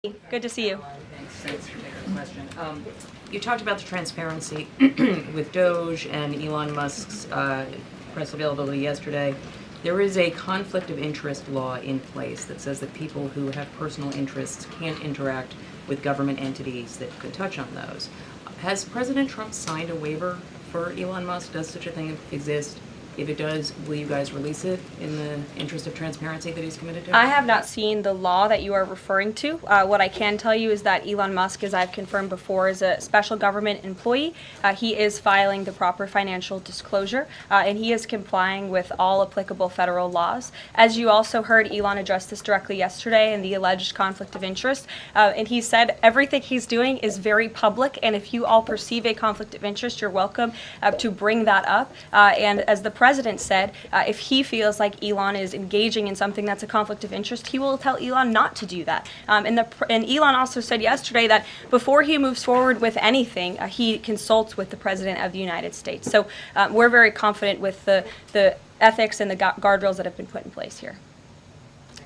Good to see you. Thanks for taking the question. You talked about the transparency with DOGE and Elon Musk's press availability yesterday. There is a conflict of interest law in place that says that people who have personal interests can't interact with government entities that could touch on those. Has President Trump signed a waiver for Elon Musk? Does such a thing exist? If it does, will you guys release it in the interest of transparency that he's committed to? I have not seen the law that you are referring to. What I can tell you is that Elon Musk, as I've confirmed before, is a special government employee. He is filing the proper financial disclosure, and he is complying with all applicable federal laws. As you also heard, Elon address this directly yesterday in the alleged conflict of interest, and he said everything he's doing is very public, and if you all perceive a conflict of interest, you're welcome to bring that up. And as the president said, if he feels like Elon is engaging in something that's a conflict of interest, he will tell Elon not to do that. And Elon also said yesterday that before he moves forward with anything, he consults with the President of the United States. So we're very confident with the ethics and the guardrails that have been put in place here.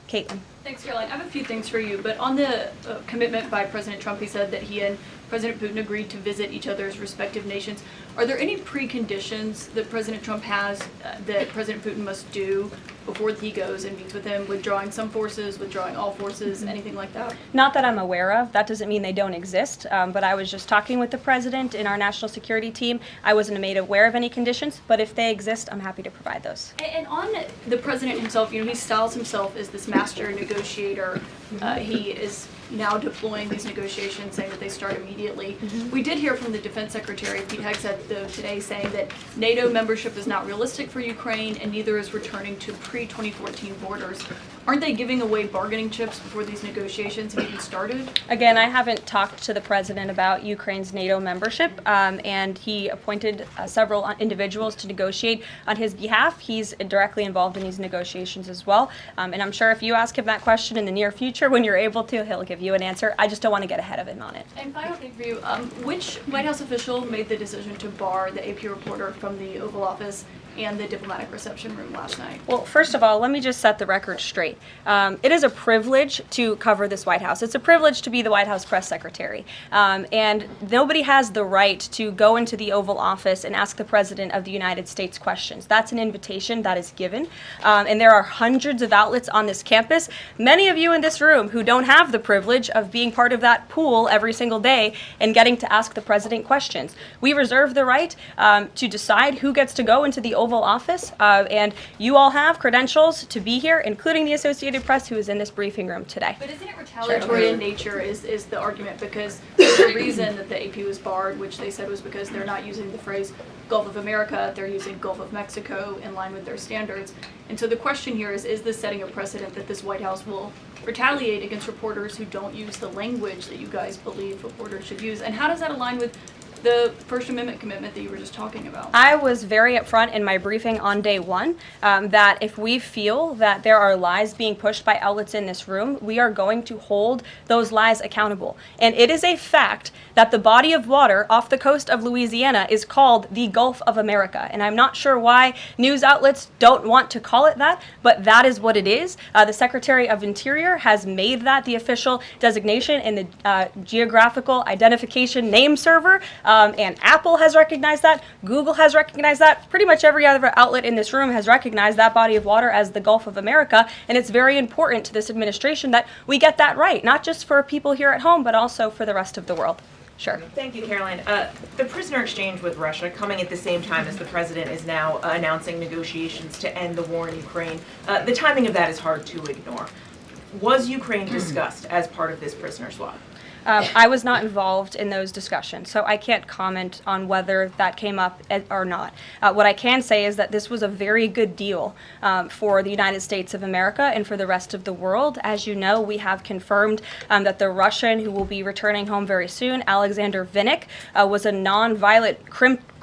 Caitlin. Thanks, Caroline. I have a few things for you, but on the commitment by President Trump, he said that he and President Putin agreed to visit each other's respective nations. Are there any preconditions that President Trump has that President Putin must do before he goes and meets with him, withdrawing some forces, withdrawing all forces, anything like that? Not that I'm aware of. That doesn't mean they don't exist, but I was just talking with the president in our national security team. I wasn't made aware of any conditions, but if they exist, I'm happy to provide those. And on the president himself, he styles himself as this master negotiator. He is now deploying these negotiations, saying that they start immediately. We did hear from the Defense Secretary, Pete Hegseth, today saying that NATO membership is not realistic for Ukraine, and neither is returning to pre-2014 borders. Aren't they giving away bargaining chips before these negotiations have even started? Again, I haven't talked to the president about Ukraine's NATO membership, and he appointed several individuals to negotiate on his behalf. He's directly involved in these negotiations as well, and I'm sure if you ask him that question in the near future, when you're able to, he'll give you an answer. I just don't want to get ahead of him on it. And final thing for you, which White House official made the decision to bar the AP reporter from the Oval Office and the diplomatic reception room last night? Well, first of all, let me just set the record straight. It is a privilege to cover this White House. It's a privilege to be the White House press secretary. And nobody has the right to go into the Oval Office and ask the President of the United States questions. That's an invitation that is given. And there are hundreds of outlets on this campus, many of you in this room who don't have the privilege of being part of that pool every single day and getting to ask the President questions. We reserve the right to decide who gets to go into the Oval Office, and you all have credentials to be here, including the Associated Press, who is in this briefing room today. But isn't it retaliatory in nature is the argument, because the reason that the AP was barred, which they said was because they're not using the phrase Gulf of America, they're using Gulf of Mexico in line with their standards. And so the question here is this setting a precedent that this White House will retaliate against reporters who don't use the language that you guys believe reporters should use? And how does that align with the First Amendment commitment that you were just talking about? I was very upfront in my briefing on day one that if we feel that there are lies being pushed by outlets in this room, we are going to hold those lies accountable. And it is a fact that the body of water off the coast of Louisiana is called the Gulf of America. And I'm not sure why news outlets don't want to call it that, but that is what it is. The Secretary of Interior has made that the official designation in the Geographical Identification Name Server. And Apple has recognized that, Google has recognized that, pretty much every other outlet in this room has recognized that body of water as the Gulf of America, and it's very important to this administration that we get that right, not just for people here at home, but also for the rest of the world. Sure. Thank you, Caroline. The prisoner exchange with Russia coming at the same time as the president is now announcing negotiations to end the war in Ukraine. The timing of that is hard to ignore. Was Ukraine discussed as part of this prisoner swap? I was not involved in those discussions, so I can't comment on whether that came up or not. What I can say is that this was a very good deal for the United States of America and for the rest of the world. As you know, we have confirmed that the Russian who will be returning home very soon, Alexander Vinnik, was a non-violent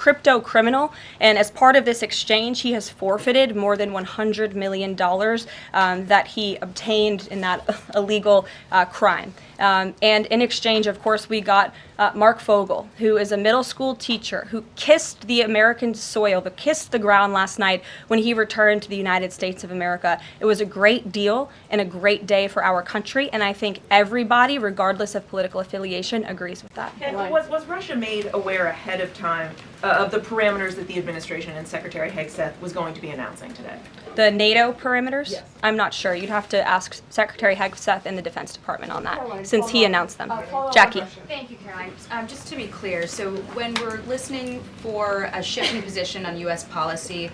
crypto criminal, and as part of this exchange, he has forfeited more than $100 million that he obtained in that illegal crime. And in exchange, of course, we got Mark Fogel, who is a middle school teacher who kissed the American soil, but kissed the ground last night when he returned to the United States of America. It was a great deal and a great day for our country, and I think everybody, regardless of political affiliation, agrees with that. And was Russia made aware ahead of time of the parameters that the administration and Secretary Hegseth was going to be announcing today? The NATO perimeters? Yes. I'm not sure. You'd have to ask Secretary Hegseth in the Defense Department on that, since he announced them. Jackie. Thank you, Caroline. Just to be clear, so when we're listening for a shift in position on U.S. policy,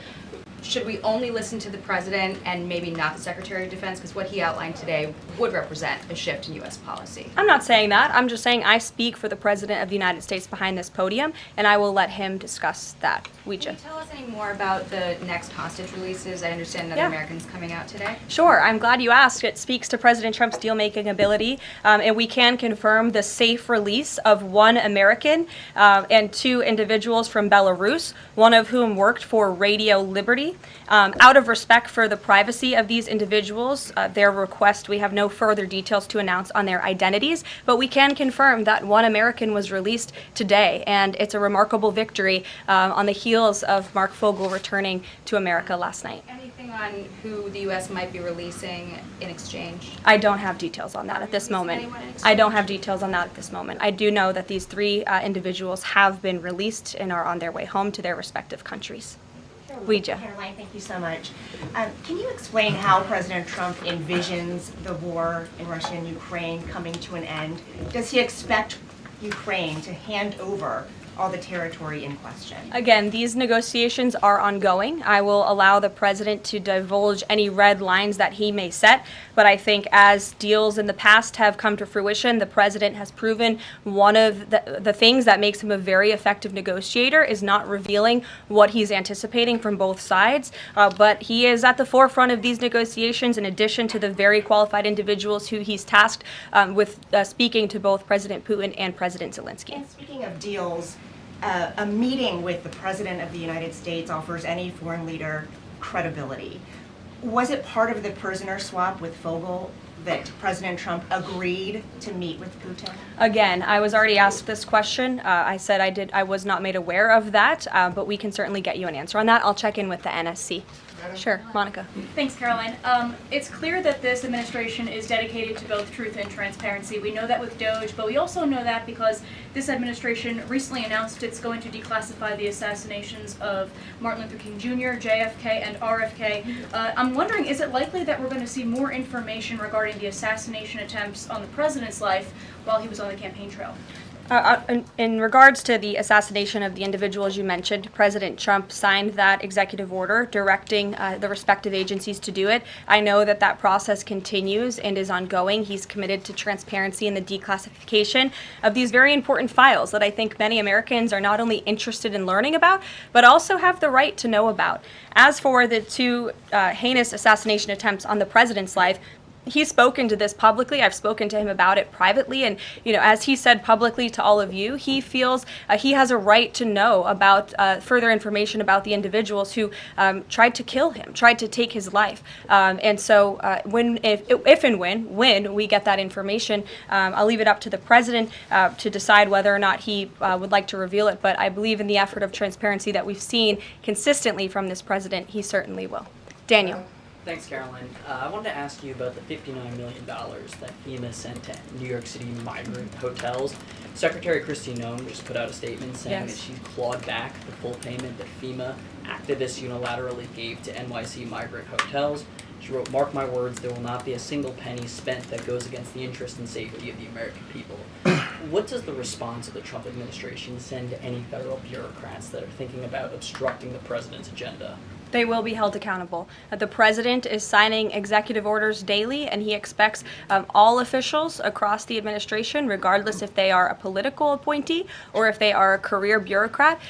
should we only listen to the president and maybe not the Secretary of Defense? Because what he outlined today would represent a shift in U.S. policy. I'm not saying that. I'm just saying I speak for the President of the United States behind this podium, and I will let him discuss that. Can you tell us any more about the next hostage releases? I understand another Yeah. American's coming out today. Sure, I'm glad you asked. It speaks to President Trump's deal-making ability, and we can confirm the safe release of one American and two individuals from Belarus, one of whom worked for Radio Liberty. Out of respect for the privacy of these individuals, their request, we have no further details to announce on their identities, but we can confirm that one American was released today, and it's a remarkable victory on the heels of Mark Fogel returning to America last night. Anything on who the U.S. might be releasing in exchange? I don't have details on that at this moment. I don't have details on that at this moment. I do know that these three individuals have been released and are on their way home to their respective countries. Ouija. Caroline, thank you so much. Can you explain how President Trump envisions the war in Russia and Ukraine coming to an end? Does he expect Ukraine to hand over all the territory in question? Again, these negotiations are ongoing. I will allow the president to divulge any red lines that he may set, but I think as deals in the past have come to fruition, the president has proven one of the things that makes him a very effective negotiator is not revealing what he's anticipating from both sides, but he is at the forefront of these negotiations in addition to the very qualified individuals who he's tasked with speaking to both President Putin and President Zelensky. And speaking of deals, a meeting with the President of the United States offers any foreign leader credibility. Was it part of the prisoner swap with Fogel that President Trump agreed to meet with Putin? Again, I was already asked this question. I said I was not made aware of that, but we can certainly get you an answer on that. I'll check in with the NSC. Sure, Monica. Thanks, Caroline. It's clear that this administration is dedicated to both truth and transparency. We know that with DOGE, but we also know that because this administration recently announced it's going to declassify the assassinations of Martin Luther King Jr., JFK, and RFK. I'm wondering, is it likely that we're going to see more information regarding the assassination attempts on the president's life while he was on the campaign trail? In regards to the assassination of the individuals you mentioned, President Trump signed that executive order directing the respective agencies to do it. I know that that process continues and is ongoing. He's committed to transparency in the declassification of these very important files that I think many Americans are not only interested in learning about, but also have the right to know about. As for the two heinous assassination attempts on the president's life, he's spoken to this publicly. I've spoken to him about it privately. And, as he said publicly to all of you, he feels he has a right to know about further information about the individuals who tried to kill him, tried to take his life. And so if and when we get that information, I'll leave it up to the president to decide whether or not he would like to reveal it. But I believe in the effort of transparency that we've seen consistently from this president, he certainly will. Daniel. Thanks, Caroline. I wanted to ask you about the $59 million that FEMA sent to New York City migrant hotels. Secretary Kristi Noem just put out a statement saying that she's clawed back the full payment that FEMA activists unilaterally gave to NYC migrant hotels. She wrote, "Mark my words, there will not be a single penny spent that goes against the interest and safety of the American people." What does the response of the Trump administration send to any federal bureaucrats that are thinking about obstructing the president's agenda? They will be held accountable. The president is signing executive orders daily, and he expects all officials across the administration, regardless if they are a political appointee or if they are a career bureaucrat,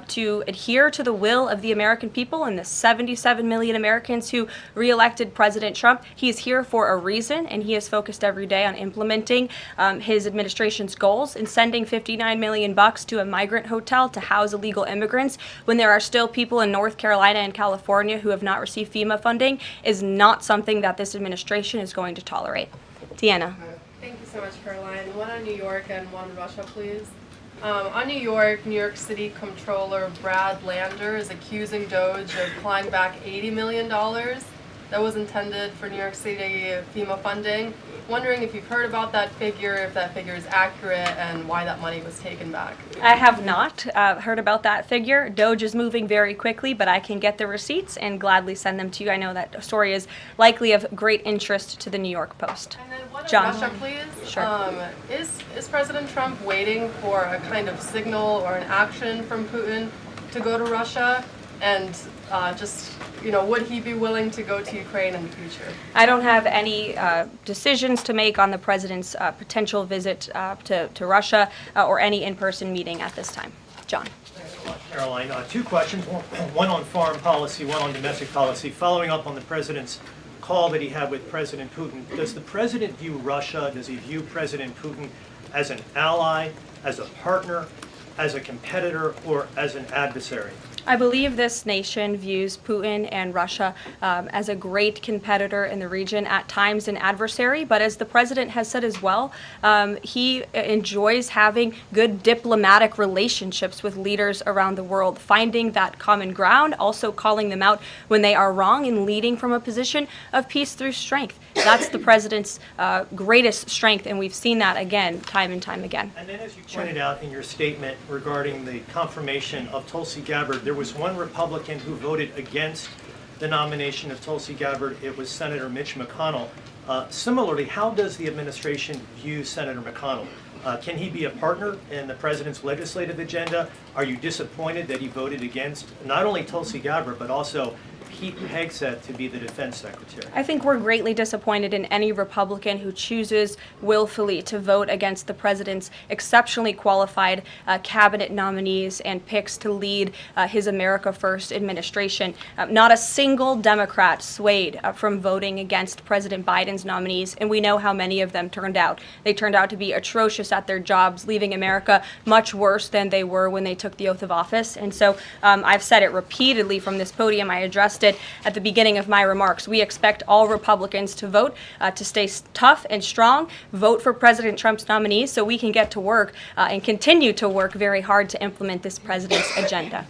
to adhere to the will of the American people and the 77 million Americans who re-elected President Trump. He is here for a reason, and he is focused every day on implementing his administration's goals and sending $59 million to a migrant hotel to house illegal immigrants when there are still people in North Carolina and California who have not received FEMA funding is not something that this administration is going to tolerate. Deanna. Thank you so much, Caroline. One on New York and one on Russia, please. On New York City Comptroller Brad Lander is accusing DOGE of clawing back $80 million that was intended for New York City FEMA funding. Wondering if you've heard about that figure, if that figure is accurate, and why that money was taken back. I have not heard about that figure. DOGE is moving very quickly, but I can get the receipts and gladly send them to you. I know that story is likely of great interest to the New York Post. And then one John. on Russia, please. Sure. Is President Trump waiting for a kind of signal or an action from Putin to go to Russia? And would he be willing to go to Ukraine in the future? I don't have any decisions to make on the president's potential visit to Russia or any in-person meeting at this time. John. Thanks a lot, Caroline. Two questions, one on foreign policy, one on domestic policy. Following up on the president's call that he had with President Putin, does the president view Russia, does he view President Putin as an ally, as a partner, as a competitor, or as an adversary? I believe this nation views Putin and Russia as a great competitor in the region, at times an adversary, but as the president has said as well, he enjoys having good diplomatic relationships with leaders around the world, finding that common ground, also calling them out when they are wrong, and leading from a position of peace through strength. That's the president's greatest strength, and we've seen that again, time and time again. And then as you pointed out in your statement regarding the confirmation of Tulsi Gabbard, there was one Republican who voted against the nomination of Tulsi Gabbard. It was Senator Mitch McConnell. Similarly, how does the administration view Senator McConnell? Can he be a partner in the president's legislative agenda? Are you disappointed that he voted against not only Tulsi Gabbard, but also Pete Hegseth to be the defense secretary? I think we're greatly disappointed in any Republican who chooses willfully to vote against the president's exceptionally qualified cabinet nominees and picks to lead his America First administration. Not a single Democrat swayed from voting against President Biden's nominees, and we know how many of them turned out. They turned out to be atrocious at their jobs, leaving America much worse than they were when they took the oath of office. And so I've said it repeatedly from this podium. I addressed it at the beginning of my remarks. We expect all Republicans to vote, to stay tough and strong, vote for President Trump's nominees so we can get to work and continue to work very hard to implement this president's agenda.